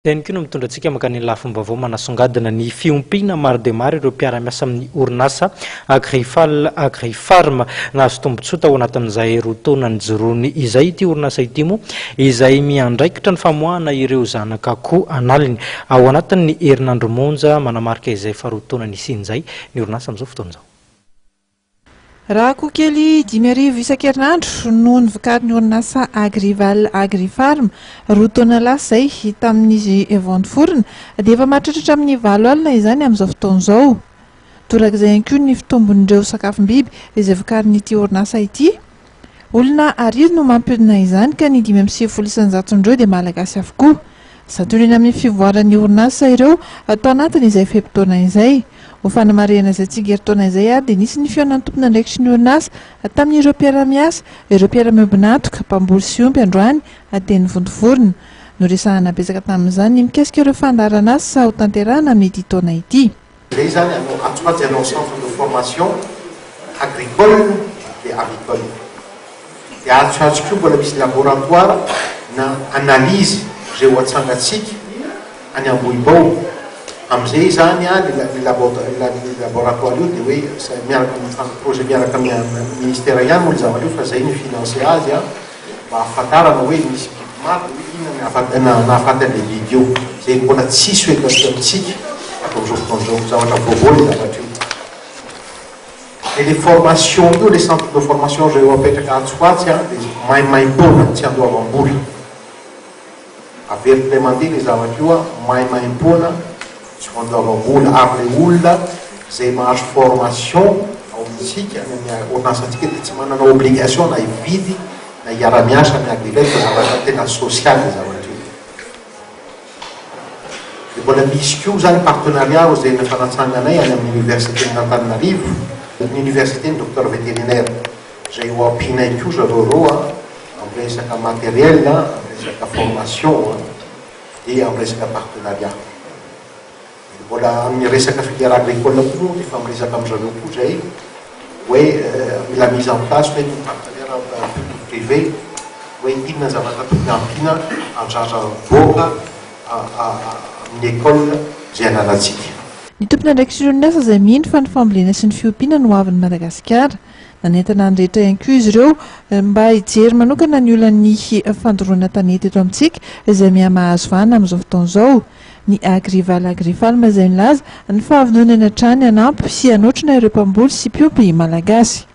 Teny koa no mitondra antsika maka ny lafim-baovao manasongadina ny fiompiana maro dia maro ireo mpiara-miasa amin'ny orinasa Agrifarm nahazo tombon-tsoa tao anatin'izay roa taona nijoroany izay ity orinasa ity moa izay miandraikitra ny famoahana ireo zanak'akoho analiny ao anatin'ny herinandro monja manamarika izay faharoa taona nisian'izay ny orinasa amin'izao fotoan'izao. Raha akoho kely 5,000 isan-kerinandro no nivokarin'ny orinasa Agrifarm roa taona lasa izay hita amin'izy Evanforona dia efa mahatratra amin'ny 9 alina izany amin'izao fotoan'izao. Torak'izay ihany koa ny fitombon'ireo sakafom-biby izay vokarin'ity orinasa ity. Olona 10 no mampionina izany ka ny 590 isan-jaton'ireo dia malagasy avokoa. Satonina amin'ny fivoaran'ny orinasa ireo atao anatin' izay fetim-taona izay. Ho fanamarihana izay tsingeritaona izay ary dia nisy ny feonan'ny tompon'andraikitry ny orinasa tamin'ireo mpiara-miasa, ireo mpiara-miombinatoka, mpamboly sy ompy androany teny Vontovorona. Noresahana betsaka tamin'izany ny mikasika ireo fandarana asa ho tanterahana amin'ity taona ity. Ilay zany atsoaty anao centre de formation agricole et avicole. Dia atsoatsy koa mbola misy laboratoire na analyse izay ho atsangatsika any Ambohibao. Amin'izay zany ny laboratoire io dia hoe miaraka amin'ny projet miaraka amin'ny ministère ihany moa zavatra io fa zay ny financé azy mba ahafantarana hoe misy biby maro inona nahafantan'ilay biby io zay mbola tsisy hoe gasy amintsika amin'izao fotoan'izao zavatra vaovao ny zavatra io. Et les formations io les centres de formation zay eo apetraka Antsoatsy dia maimaim-poana tsy andoavam-boly. Averitr'ilay mandeha ny zavatra io maimaim-poana tsy andoavam-boly ary le olona zay mahazo formation ao amintsika orinasantsika dia tsy manana obligation na hividy na hiara-miasa amin'ny agricole fa zavatra tena social ny zavatra io. Dia mbola misy koa zany partenariat izay nafanatsanganay any amin'ny université n'Antananarivo, l'université ny docteur vétérinaire izay ho ampinay koa zareo amin'ny resaka matériel, amin'ny resaka formation dia amin'ny resaka partenariat. Mbola amin'ny resaka filière agricole koa efa miresaka amin'izareo koa zay hoe la mise en place hoe ny partenaire public privé hoe inona zavatra tokony ampina andrara voaka amin'ny école izay analantsika. Ny tompon'andraikitry ny orinasa izay mino fa ny fambolena sy ny fiompiana no avin'i Madagasikara. Nanentana andrehetra ihany koa izy ireo mba hijery manokana ny olan'ny fandoroana tanety eto amintsika izay miha-mahazo vahana amin'izao fotoan'izao. Ny Agrifarm izay milaza ny fahavononana hatrany hanampy sy hanotrona ireo mpamboly sy mpiompy malagasy.